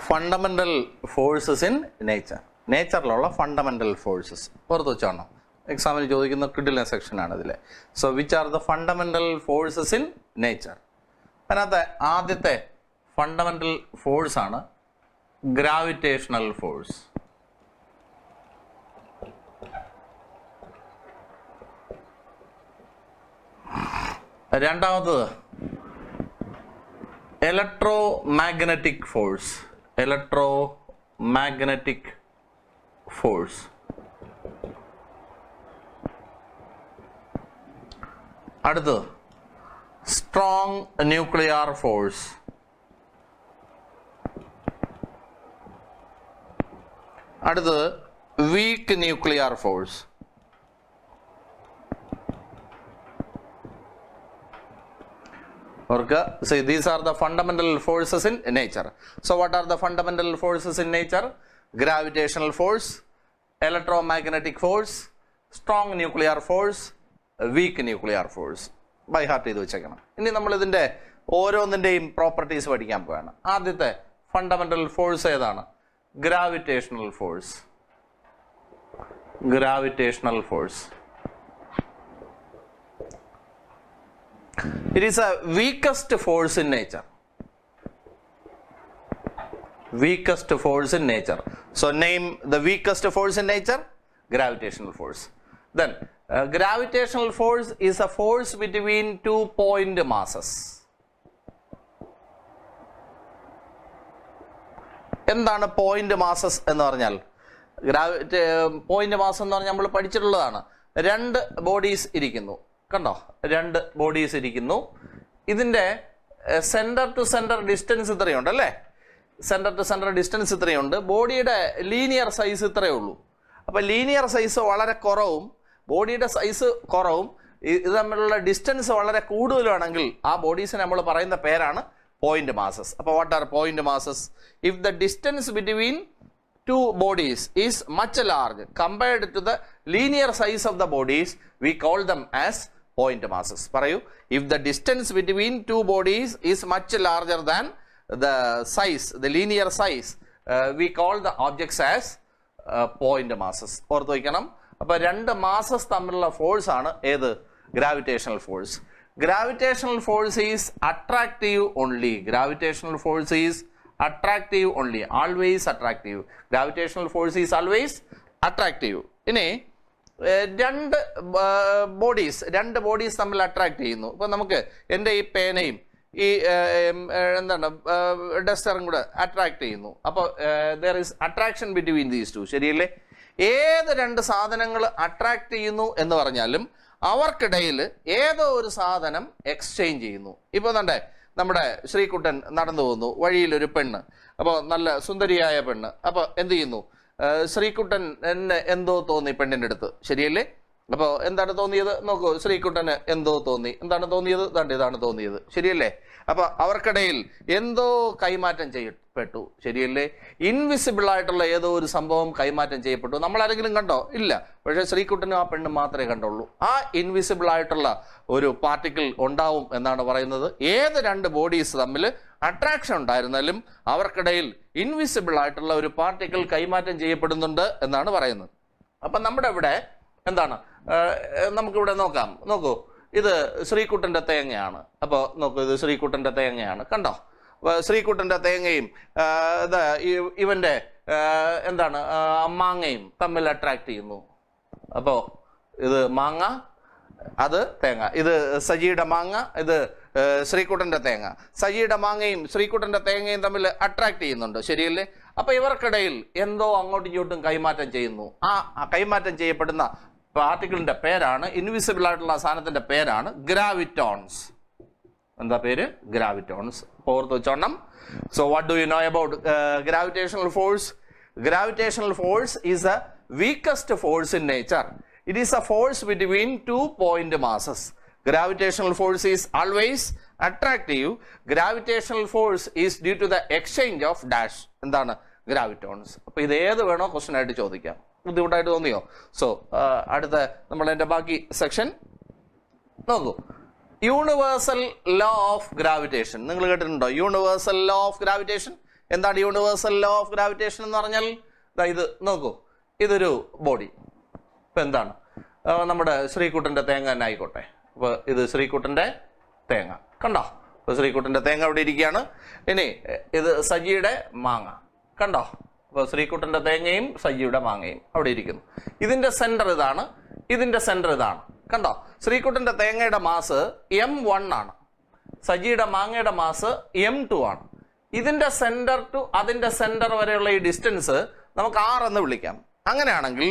Fundamental forces in nature. നേച്ചറിലുള്ള fundamental forces പുറത്ത് വെച്ചാണോ എക്സാമിന് ചോദിക്കുന്ന കിഡിലെ സെക്ഷനാണ് ഇതിലെ. So which are the fundamental forces in nature? അതിനകത്ത് ആദ്യത്തെ ഫണ്ടമെന്റൽ ഫോഴ്സ് ആണ് ഗ്രാവിറ്റേഷണൽ ഫോഴ്സ്. രണ്ടാമത്തത് ഇലക്ട്രോമാഗ്നറ്റിക് ഫോഴ്സ്. Electromagnetic force. അടുത്തത് സ്ട്രോങ് ന്യൂക്ലിയർ ഫോഴ്സ്. അടുത്തത് weak nuclear force. So these are the fundamental forces in nature. So what are the fundamental forces in nature? Gravitational force, electromagnetic force, strong nuclear force, weak nuclear force. By heart ചെയ്ത് വെച്ചേക്കണം. ഇനി നമ്മൾ ഇതിൻ്റെ ഓരോന്നിൻ്റെയും properties പഠിക്കാൻ പോവുകയാണ്. ആദ്യത്തെ fundamental force ഏതാണ്? Gravitational force. Gravitational force. It is a weakest force in nature. Weakest force in nature. So name the weakest force in nature. Gravitational force. Then gravitational force is a force between 2 point masses. എന്താണ് point masses എന്ന് പറഞ്ഞാൽ? Point മാസം എന്ന് പറഞ്ഞാൽ നമ്മൾ പഠിച്ചിട്ടുള്ളതാണ്. രണ്ട് bodies ഇരിക്കുന്നു, കണ്ടോ? രണ്ട് ബോഡീസ് ഇരിക്കുന്നു. ഇതിൻ്റെ സെൻറ്റർ ടു സെൻറ്റർ ഡിസ്റ്റൻസ് ഇത്രയുണ്ട് അല്ലേ? സെൻറ്റർ ടു സെൻറ്റർ ഡിസ്റ്റൻസ് ഇത്രയുണ്ട്. ബോഡിയുടെ ലീനിയർ സൈസ് ഇത്രയേ ഉള്ളൂ. അപ്പോൾ ലീനിയർ സൈസ് വളരെ കുറവും ബോഡിയുടെ സൈസ് കുറവും ഇത് തമ്മിലുള്ള ഡിസ്റ്റൻസ് വളരെ കൂടുതലാണെങ്കിൽ ആ ബോഡീസിനെ നമ്മൾ പറയുന്ന പേരാണ് പോയിന്റ് മാസസ്. അപ്പോൾ what are point masses? If the distance between two bodies is much large compared to the linear size of the bodies, we call them as point masses. Parayu, if the distance between two bodies is much larger than the size, the linear size, we call the objects as point masses. ഓർത്ത് വയ്ക്കണം. അപ്പോൾ രണ്ട് masses തമ്മിലുള്ള force ആണ് ഏത്? Gravitational force. Gravitational force is attractive only. Gravitational force is attractive only, always attractive. Gravitational force is always attractive. ഇനി രണ്ട് bodies തമ്മിൽ അട്രാക്ട് ചെയ്യുന്നു. ഇപ്പം നമുക്ക് എൻ്റെ ഈ പേനയും ഈ എന്താണ് ഡസ്റ്ററും കൂടെ അട്രാക്ട് ചെയ്യുന്നു. അപ്പോൾ there is attraction between these two. ശരിയല്ലേ? ഏത് രണ്ട് സാധനങ്ങൾ അട്രാക്ട് ചെയ്യുന്നു എന്ന് പറഞ്ഞാലും അവർക്കിടയിൽ ഏതോ ഒരു സാധനം എക്സ്ചേഞ്ച് ചെയ്യുന്നു. ഇപ്പോൾ തന്നെ നമ്മുടെ ശ്രീകുട്ടൻ നടന്നു പോകുന്നു, വഴിയിലൊരു പെണ്ണ്, അപ്പോൾ നല്ല സുന്ദരിയായ പെണ്ണ്. അപ്പോൾ എന്ത് ചെയ്യുന്നു? ശ്രീകുട്ടൻ എന്നെ എന്തോ തോന്നി പെണ്ണിൻ്റെ അടുത്ത്. ശരിയല്ലേ? അപ്പോൾ എന്താണ് തോന്നിയത്? നോക്കൂ, ശ്രീകുട്ടന് എന്തോ തോന്നി. എന്താണ് തോന്നിയത്? ഇതാണ് തോന്നിയത്. ശരിയല്ലേ? അപ്പോൾ അവർക്കിടയിൽ എന്തോ കൈമാറ്റം ചെയ്യപ്പെട്ടു. ശരിയല്ലേ? ഇൻവിസിബിൾ ആയിട്ടുള്ള ഏതോ ഒരു സംഭവം കൈമാറ്റം ചെയ്യപ്പെട്ടു. നമ്മളാരെങ്കിലും കണ്ടോ? ഇല്ല. പക്ഷേ ശ്രീകുട്ടനും ആ പെണ്ണും മാത്രമേ കണ്ടുള്ളൂ. ആ ഇൻവിസിബിൾ ആയിട്ടുള്ള ഒരു പാർട്ടിക്കിൾ ഉണ്ടാവും എന്നാണ് പറയുന്നത്. ഏത് രണ്ട് ബോഡീസ് തമ്മിൽ അട്രാക്ഷൻ ഉണ്ടായിരുന്നാലും അവർക്കിടയിൽ ഇൻവിസിബിൾ ആയിട്ടുള്ള ഒരു പാർട്ടിക്കിൾ കൈമാറ്റം ചെയ്യപ്പെടുന്നുണ്ട് എന്നാണ് പറയുന്നത്. അപ്പം നമ്മുടെ ഇവിടെ എന്താണ്? നമുക്കിവിടെ നോക്കാം. നോക്കൂ, ഇത് ശ്രീകുട്ടൻ്റെ തേങ്ങയാണ്. അപ്പോൾ നോക്കൂ, ഇത് ശ്രീകുട്ടൻ്റെ തേങ്ങയാണ്. കണ്ടോ? ശ്രീകുട്ടൻ്റെ തേങ്ങയും ഇവൻ്റെ എന്താണ് മാങ്ങയും തമ്മിൽ അട്രാക്ട് ചെയ്യുന്നു. അപ്പോൾ ഇത് മാങ്ങ, അത് തേങ്ങ. ഇത് സജിയുടെ മാങ്ങ, ഇത് ശ്രീകുട്ടൻ്റെ തേങ്ങ. സജിയുടെ മാങ്ങയും ശ്രീകുട്ടൻ്റെ തേങ്ങയും തമ്മിൽ അട്രാക്ട് ചെയ്യുന്നുണ്ട്. ശരിയല്ലേ? അപ്പോൾ ഇവർക്കിടയിൽ എന്തോ അങ്ങോട്ടും ഇങ്ങോട്ടും കൈമാറ്റം ചെയ്യുന്നു. ആ കൈമാറ്റം ചെയ്യപ്പെടുന്ന പാർട്ടിക്കിളിന്റെ പേരാണ്, ഇൻവിസിബിൾ ആയിട്ടുള്ള സാധനത്തിന്റെ പേരാണ് ഗ്രാവിറ്റോൺസ്. എന്താ പേര്? ഗ്രാവിറ്റോൺസ്. ഓർത്ത് വെച്ചോണം. So what do you know about gravitational force? Gravitational force is the weakest force in nature. It is a force between 2 point masses. Gravitational force is always attractive. Gravitational force is due to the exchange of dash. എന്താണ്? ഗ്രാവിറ്റോൺസ്. അപ്പോൾ ഇത് ഏത് വേണോ question ആയിട്ട് ചോദിക്കാം. ബുദ്ധിമുട്ടായിട്ട് തോന്നിയോ? So അടുത്ത നമ്മളതിൻ്റെ ബാക്കി സെക്ഷൻ നോക്കൂ. Universal law of gravitation. നിങ്ങൾ കേട്ടിട്ടുണ്ടോ യൂണിവേഴ്സൽ ലോ ഓഫ് ഗ്രാവിറ്റേഷൻ? എന്താണ് യൂണിവേഴ്സൽ ലോ ഓഫ് ഗ്രാവിറ്റേഷൻ എന്ന് പറഞ്ഞാൽ? ഇത് നോക്കൂ, ഇതൊരു ബോഡി. ഇപ്പം എന്താണ് നമ്മുടെ ശ്രീകുട്ടൻ്റെ തേങ്ങ തന്നെ ആയിക്കോട്ടെ. അപ്പോൾ ഇത് ശ്രീകുട്ടൻ്റെ തേങ്ങ കണ്ടോ? അപ്പോൾ ശ്രീകുട്ടൻ്റെ തേങ്ങ അവിടെ ഇരിക്കുകയാണ്. ഇനി ഇത് സജിയുടെ മാങ്ങ കണ്ടോ? അപ്പോൾ ശ്രീകുട്ടൻ്റെ തേങ്ങയും സജിയുടെ മാങ്ങയും അവിടെ ഇരിക്കുന്നു. ഇതിൻ്റെ സെൻറ്റർ ഇതാണ്, ഇതിൻ്റെ സെൻറ്റർ ഇതാണ് കണ്ടോ? ശ്രീകുട്ടൻ്റെ തേങ്ങയുടെ മാസ് M1 ആണ്, സജിയുടെ മാങ്ങയുടെ മാസ് M2 ആണ്. ഇതിൻ്റെ സെൻറ്റർ ടു അതിൻ്റെ സെൻറ്റർ വരെയുള്ള ഈ ഡിസ്റ്റൻസ് നമുക്ക് R എന്ന് വിളിക്കാം. അങ്ങനെയാണെങ്കിൽ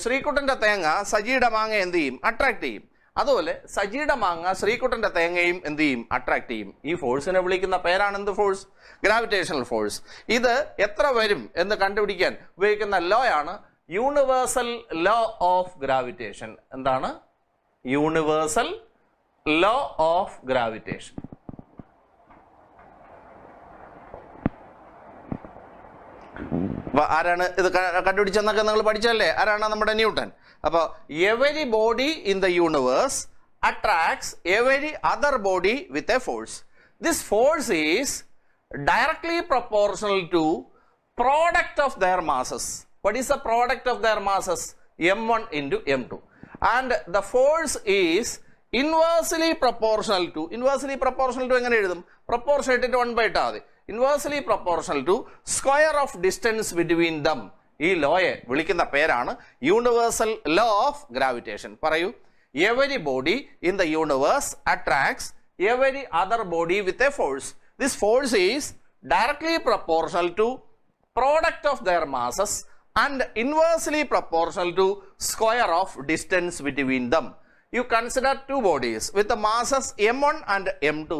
ശ്രീകുട്ടൻ്റെ തേങ്ങ സജിയുടെ മാങ്ങ എന്ത് ചെയ്യും? അട്രാക്ട് ചെയ്യും. അതുപോലെ സജിയുടെ മാങ്ങ ശ്രീകുട്ടൻ്റെ തേങ്ങയും എന്ത് ചെയ്യും? അട്രാക്ട് ചെയ്യും. ഈ ഫോഴ്സിനെ വിളിക്കുന്ന പേരാണ് എന്ത് ഫോഴ്സ്? Gravitational force. ഇത് എത്ര വരും എന്ന് കണ്ടുപിടിക്കാൻ ഉപയോഗിക്കുന്ന ലോ ആണ് യൂണിവേഴ്സൽ ലോ ഓഫ് ഗ്രാവിറ്റേഷൻ. എന്താണ്? Universal law of gravitation. അപ്പൊ ആരാണ് ഇത് കണ്ടുപിടിച്ചെന്നൊക്കെ നിങ്ങൾ പഠിച്ചല്ലേ? ആരാണ്? നമ്മുടെ ന്യൂട്ടൺ. അപ്പോൾ every body in the universe attracts every other body with a force. This force is directly proportional to product of their masses. What is the product of their masses? M1 into M2. And the force is inversely proportional to എങ്ങനെ എഴുതും? Proportion ഇട്ടിട്ട് 1 ഇട്ടാൽ മതി. Inversely proportional to square of distance between them. ഈ ലോയെ വിളിക്കുന്ന പേരാണ് universal law of gravitation. പറയൂ. Every body in the universe attracts every other body with a force. This force is directly proportional to product of their masses and inversely proportional to square of distance between them. You consider two bodies with the masses M1 and M2.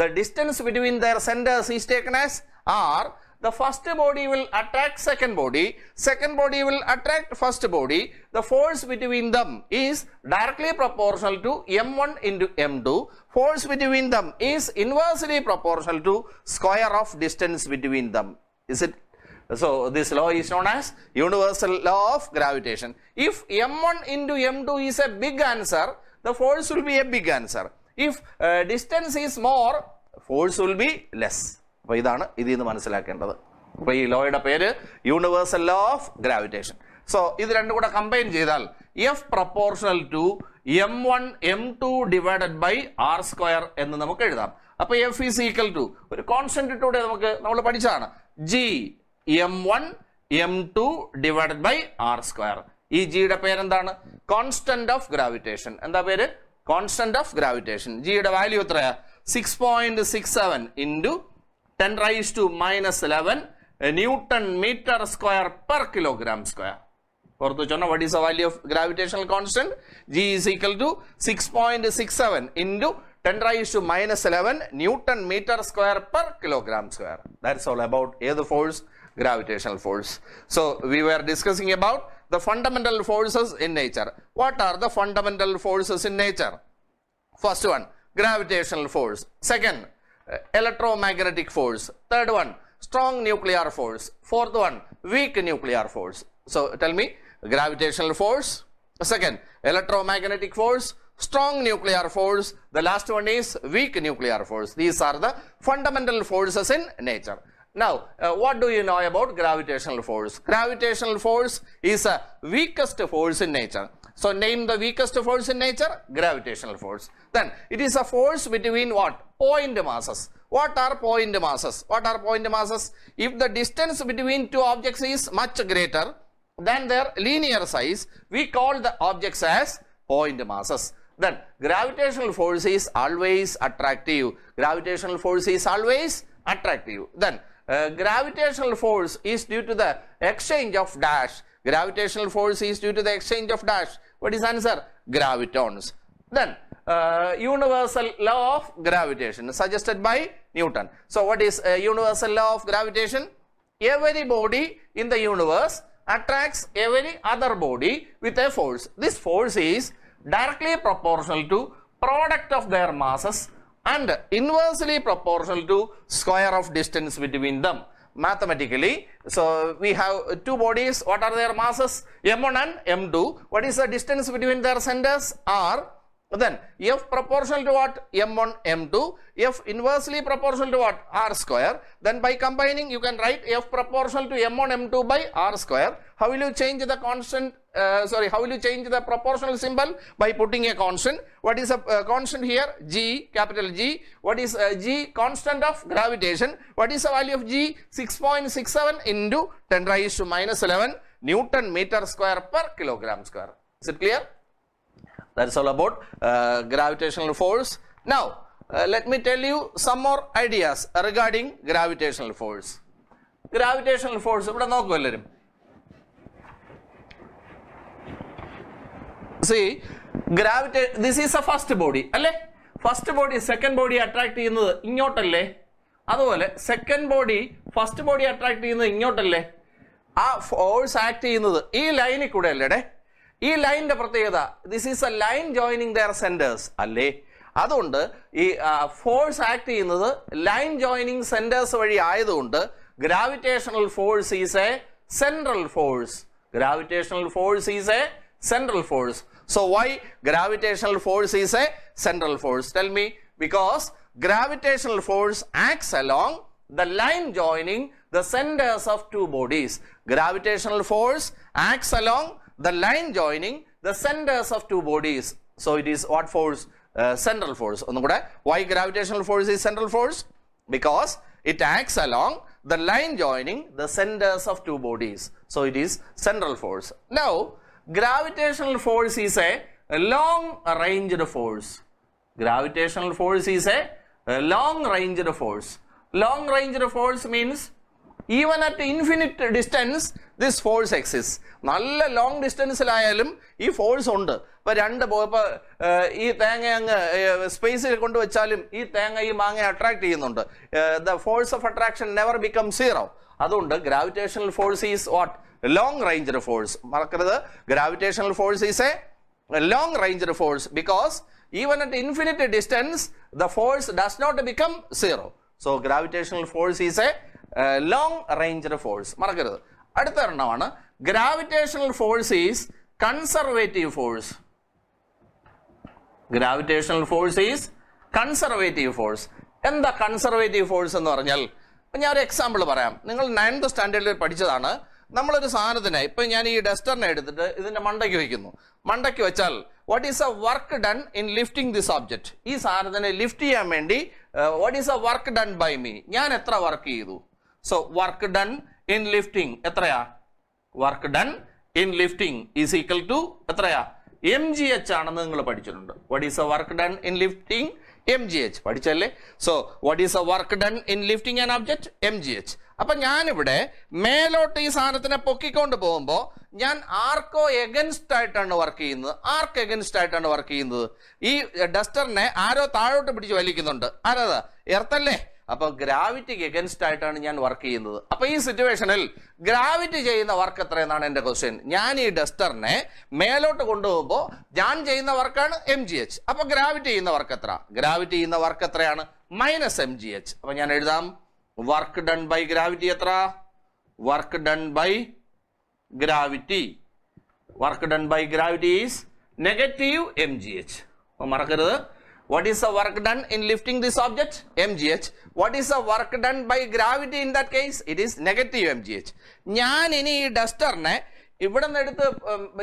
The distance between their centers is taken as R. The first body will attract second body will attract first body. The force between them is directly proportional to M1 into M2. Force between them is inversely proportional to square of distance between them. Is it? So this law is known as universal law of gravitation. If M1 into M2 is a big answer, the force will be a big answer. If distance is more, force will be less. അപ്പോൾ ഇതാണ് ഇതിൽ നിന്ന് മനസ്സിലാക്കേണ്ടത്. അപ്പോൾ ഈ ലോയുടെ പേര് universal law of gravitation. So ഇത് രണ്ടും കൂടെ കമ്പൈൻ ചെയ്താൽ F proportional to M1 M2 divided by R square എന്ന് നമുക്ക് എഴുതാം. അപ്പോൾ എഫ് ഈസ് ഈക്വൽ ടു ഒരു കോൺസ്റ്റന്റ് ഇട്ടൂടെ നമ്മൾ പഠിച്ചതാണ്, G M1 M2 divided by R square. ഈ ജിയുടെ പേരെന്താണ്? Constant of gravitation. എന്താ പേര്? Constant of gravitation. ജിയുടെ വാല്യൂ എത്രയാ? 6.67 into 10⁻⁻11 Newton meter square per kilogram square. What is the value of gravitational constant? G is equal to 6.67 into 10⁻⁻11 Newton meter square per kilogram square. That's all about the force, gravitational force. So we were discussing about the fundamental forces in nature. What are the fundamental forces in nature? First one, gravitational force. Second, electromagnetic force. Third one, strong nuclear force. Fourth one, weak nuclear force. So tell me, gravitational force, second electromagnetic force, strong nuclear force, the last one is weak nuclear force. These are the fundamental forces in nature. Now what do you know about gravitational force? Gravitational force is the weakest force in nature. So name the weakest force in nature. Gravitational force. Then it is a force between what? Point masses. What are point masses? What are point masses? If the distance between two objects is much greater than their linear size, we call the objects as point masses. Then gravitational force is always attractive. Gravitational force is always attractive. Then gravitational force is due to the exchange of dash. Gravitational force is due to the exchange of dash. What is answer? Gravitons. Then universal law of gravitation suggested by Newton. So what is universal law of gravitation? Every body in the universe attracts every other body with a force. This force is directly proportional to product of their masses and inversely proportional to square of distance between them. Mathematically, so we have two bodies. What are their masses? M1 and M2. What is the distance between their centers? R. Then F proportional to what? M1, M2. F inversely proportional to what? R square. Then by combining, you can write F proportional to M1, M2 by R square. How will you change the constant? How will you change the proportional symbol? By putting a constant. What is a constant here? G, capital G. What is G? Constant of gravitation. What is the value of G? 6.67 into 10 raised to minus 11 Newton meter square per kilogram square. Is it clear? That's all about gravitational force. Now, let me tell you some more ideas regarding gravitational force. Gravitational force, see, this is a first body. First body, second body attract ingotale. Aduvole, second body, first body attract ingotale. Force act ee line kude ഈ ലൈനിന്റെ പ്രത്യേകത, this is a line joining their centres അല്ലേ? അതുകൊണ്ട് ഈ force act ചെയ്യുന്നത് line joining centres വഴി ആയതുകൊണ്ട് gravitational force is a central force. Gravitational force is a central force. So why gravitational force is a central force? Tell me. Because gravitational force acts along the line joining the centers of two bodies. Gravitational force acts along the line joining the centers of two bodies. So it is what force? Central force. Why gravitational force is central force? Because it acts along the line joining the centers of two bodies. So it is central force. Now, gravitational force is a long ranged force. Gravitational force is a long ranged force. Long ranged force means even at infinite distance this force exists. നല്ല long ഡിസ്റ്റൻസിലായാലും ഈ force ഉണ്ട്. ഇപ്പൊ ഈ തേങ്ങ അങ്ങ് സ്പേസിൽ കൊണ്ടുവച്ചാലും ഈ തേങ്ങ ഈ മാങ്ങ അട്രാക്ട് ചെയ്യുന്നുണ്ട്. The force of attraction never become zero. അതുകൊണ്ട് gravitational force is what? Long ranged force. മറക്കരുത്, gravitational force is a long ranged force because even at infinite distance the force does not become zero. So gravitational force is a long ranged force. മറക്കരുത്. അടുത്ത ഒരെണ്ണമാണ് gravitational force is conservative force. Gravitational force is conservative force. എന്താ conservative force എന്ന് പറഞ്ഞാൽ? ഞാൻ ഒരു example പറയാം. നിങ്ങൾ 9th സ്റ്റാൻഡേർഡിൽ പഠിച്ചതാണ്. നമ്മളൊരു സാധനത്തിനെ, ഇപ്പം ഞാൻ ഈ ഡസ്റ്ററിനെ എടുത്തിട്ട് ഇതിൻ്റെ മണ്ടയ്ക്ക് വയ്ക്കുന്നു. മണ്ടയ്ക്ക് വെച്ചാൽ what is a work done in lifting this object? ഈ സാധനത്തിനെ ലിഫ്റ്റ് ചെയ്യാൻ വേണ്ടി what is a work done by me? ഞാൻ എത്ര വർക്ക് ചെയ്തു? So work done in lifting എത്രയാ? Work done in lifting is equal to എത്രയാ? mgh ആണെന്ന് നിങ്ങൾ പഠിച്ചിട്ടുണ്ട്. What is a work done in lifting? mgh പഠിച്ചല്ലേ? So what is a work done in lifting an object? mgh. അപ്പൊ ഞാനിവിടെ മേലോട്ട് ഈ സാധനത്തിനെ പൊക്കിക്കൊണ്ട് പോകുമ്പോൾ ഞാൻ ആർക്കോ എഗൻസ്റ്റ് ആയിട്ടാണ് വർക്ക് ചെയ്യുന്നത്. ആർക്ക് എഗൻസ്റ്റ് ആയിട്ടാണ് വർക്ക് ചെയ്യുന്നത്? ഈ ഡസ്റ്ററിനെ ആരോ താഴോട്ട് പിടിച്ച് വലിക്കുന്നുണ്ട്. ആരത്? എർത്തല്ലേ? അപ്പൊ ഗ്രാവിറ്റിക്ക് എഗൻസ്റ്റ് ആയിട്ടാണ് ഞാൻ വർക്ക് ചെയ്യുന്നത്. അപ്പൊ ഈ സിറ്റുവേഷനിൽ ഗ്രാവിറ്റി ചെയ്യുന്ന വർക്ക് എത്രയെന്നാണ് എന്റെ ക്വസ്റ്റ്യൻ. ഞാൻ ഈ ഡസ്റ്ററിനെ മേലോട്ട് കൊണ്ടുപോകുമ്പോൾ ഞാൻ ചെയ്യുന്ന വർക്കാണ് mgh. അപ്പൊ ഗ്രാവിറ്റി ചെയ്യുന്ന വർക്ക് എത്ര? ഗ്രാവിറ്റി ചെയ്യുന്ന വർക്ക് എത്രയാണ്? -mgh. അപ്പൊ ഞാൻ എഴുതാം വർക്ക് ഡൺ ബൈ ഗ്രാവിറ്റി എത്ര? Work done by gravity. Work done by gravity is -mgh. അപ്പൊ മറക്കരുത്. What is the work done in lifting this object? mgh. What is the work done by gravity in that case? It is -mgh. ഞാൻ ഇനി ഈ ഡസ്റ്ററിനെ ഇവിടെ നിന്ന് എടുത്ത്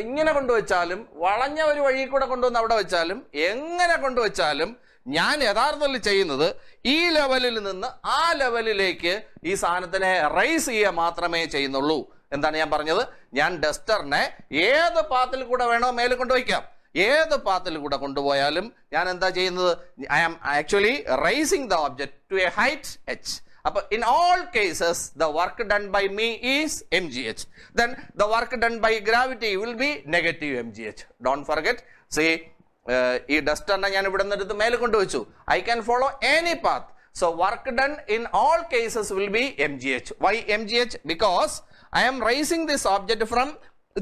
ഇങ്ങനെ കൊണ്ടുവച്ചാലും വളഞ്ഞ ഒരു വഴി കൂടെ കൊണ്ടുവന്ന് അവിടെ വെച്ചാലും എങ്ങനെ കൊണ്ടുവച്ചാലും ഞാൻ യഥാർത്ഥത്തിൽ ചെയ്യുന്നത് ഈ ലെവലിൽ നിന്ന് ആ ലെവലിലേക്ക് ഈ സാധനത്തിനെ റൈസ് ചെയ്യുക മാത്രമേ ചെയ്യുന്നുള്ളൂ. എന്താണ് ഞാൻ പറഞ്ഞത്? ഞാൻ ഡസ്റ്ററിനെ ഏത് പാത്തിൽ കൂടെ വേണോ മേലെ കൊണ്ടുവയ്ക്കാം. ഏത് പാത്തിൽ കൂടെ കൊണ്ടുപോയാലും ഞാൻ എന്താ ചെയ്യുന്നത്? I am actually raising the object to a height h. അപ്പൊ in all cases the work done by me is mgh. Then the work done by gravity will be -mgh. Don't forget. See ഈ ഡസ്റ്ററിനെ ഞാൻ ഇവിടെ നിന്ന് എടുത്ത് മേലെ കൊണ്ടുവച്ചു. I can follow any path. So work done in all cases will be mgh. Why mgh? Because I am raising this object from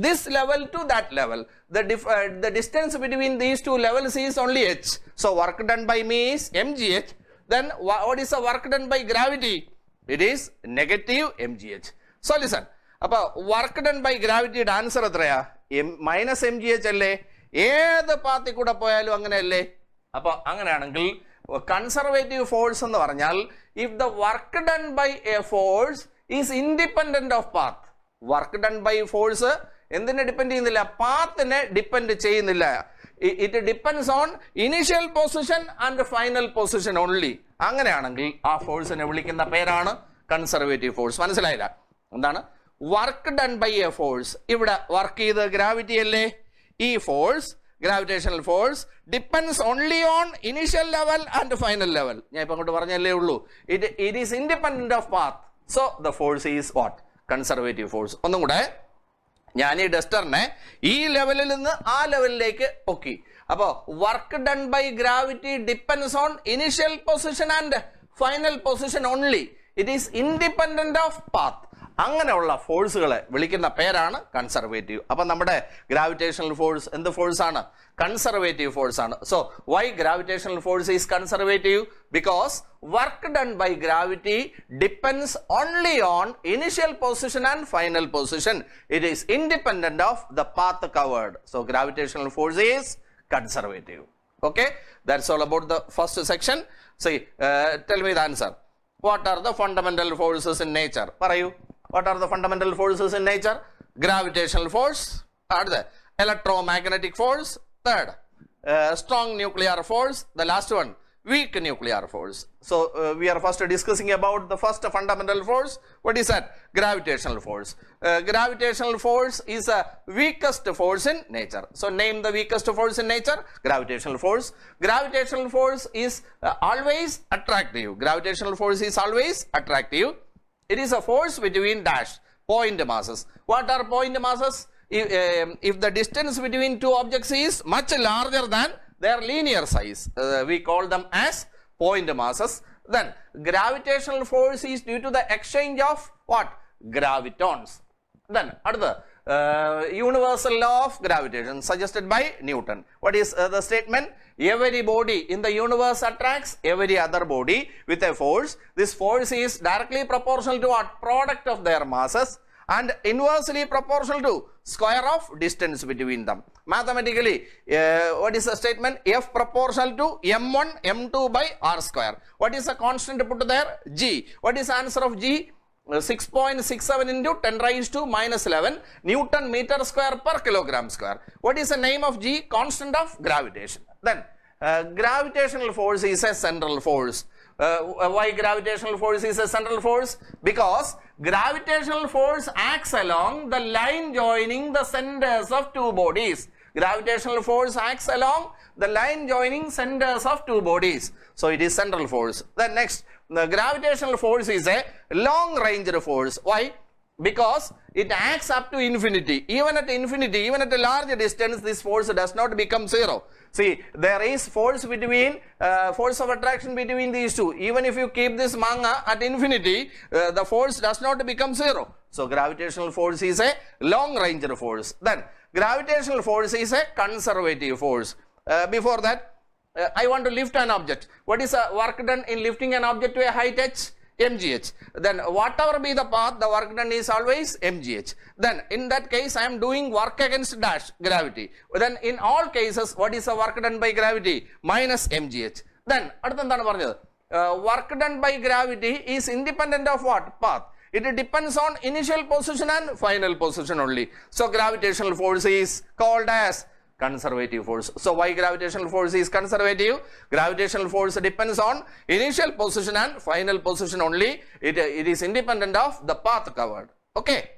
this level to that level. The distance between these two levels is only h. So work done by me is mgh. Then what is the work done by gravity? It is -mgh. So listen. Appa work done by gravity answer എത്രയാ? -mgh അല്ലേ? ഏത് പാത്തിൽ കൂടെ പോയാലും അങ്ങനെയല്ലേ? അപ്പൊ അങ്ങനെയാണെങ്കിൽ conservative force എന്ന് പറഞ്ഞാൽ if the work done by a force is independent of path. Work done by force എന്തിനെ ഡിപ്പെൻഡ് ചെയ്യുന്നില്ല? പാത്തിനെ ഡിപ്പെൻഡ് ചെയ്യുന്നില്ല. It depends on initial position and final position only. അങ്ങനെയാണെങ്കിൽ ആ ഫോഴ്സിനെ വിളിക്കുന്ന പേരാണ് കൺസർവേറ്റീവ് ഫോഴ്സ്. മനസ്സിലായില്ല? എന്താണ് work done by a force? ഇവിടെ വർക്ക് ചെയ്ത് ഗ്രാവിറ്റി അല്ലേ? ഈ force, gravitational force, depends only on initial level and final level. ഞാൻ ഇപ്പൊ അങ്ങോട്ട് പറഞ്ഞല്ലേ ഉള്ളൂ. It is independent of path. So the force is what? Conservative force. ഒന്നും കൂടെ, ഞാൻ ഈ ഡസ്റ്ററിനെ ഈ ലെവലിൽ നിന്ന് ആ ലെവലിലേക്ക് പൊക്കി. അപ്പോ work done by gravity depends on initial position and final position only. It is independent of path. അങ്ങനെയുള്ള ഫോഴ്സുകളെ വിളിക്കുന്ന പേരാണ് കൺസർവേറ്റീവ്. അപ്പൊ നമ്മുടെ ഗ്രാവിറ്റേഷണൽ ഫോഴ്സ് എന്ത് ഫോഴ്സ് ആണ്? കൺസർവേറ്റീവ് ഫോഴ്സ് ആണ്. So why gravitational force is conservative? Because work done by gravity depends only on initial position and final position. It is independent of the path covered. So gravitational force is conservative. Okay, that's all about the first section. See, tell me the answer. What are the fundamental forces in nature? Parayu, what are the fundamental forces in nature? Gravitational force, the electromagnetic force, third strong nuclear force, the last one weak nuclear force. So we are first discussing about the first fundamental force. What is that? Gravitational force. Gravitational force is the weakest force in nature. So name the weakest force in nature. Gravitational force. Gravitational force is always attractive. Gravitational force is always attractive. It is a force between dash point masses. What are point masses? If the distance between two objects is much larger than their linear size, we call them as point masses. Then gravitational force is due to the exchange of what? Gravitons. Then another universal law of gravitation suggested by Newton. What is the statement? Every body in the universe attracts every other body with a force. This force is directly proportional to what? Product of their masses and inversely proportional to square of distance between them. Mathematically, what is the statement? F proportional to m1 m2 by r square. What is the constant put there? G. What is the answer of G? 6.67 into 10 raised to minus 11 Newton meter square per kilogram square. What is the name of G? Constant of gravitation. Then gravitational force is a central force. Why gravitational force is a central force? Because gravitational force acts along the line joining the centers of two bodies. Gravitational force acts along the line joining centers of two bodies. So it is central force. Then next, the gravitational force is a long range force. Why? Because it acts up to infinity. Even at infinity, even at a large distance, this force does not become zero. See, there is force between force of attraction between these two. Even if you keep this manga at infinity, the force does not become zero. So gravitational force is a long range force. Then gravitational force is a conservative force. Before that, I want to lift an object. What is work done in lifting an object to a height h? mgh. Then whatever be the path, the work done is always mgh. Then in that case, I am doing work against dash gravity. Then in all cases, what is the work done by gravity? Minus mgh. Then work done by gravity is independent of what? Path. It depends on initial position and final position only. So gravitational force is called as conservative force. So why gravitational force is conservative? Gravitational force depends on initial position and final position only. It is independent of the path covered. Okay.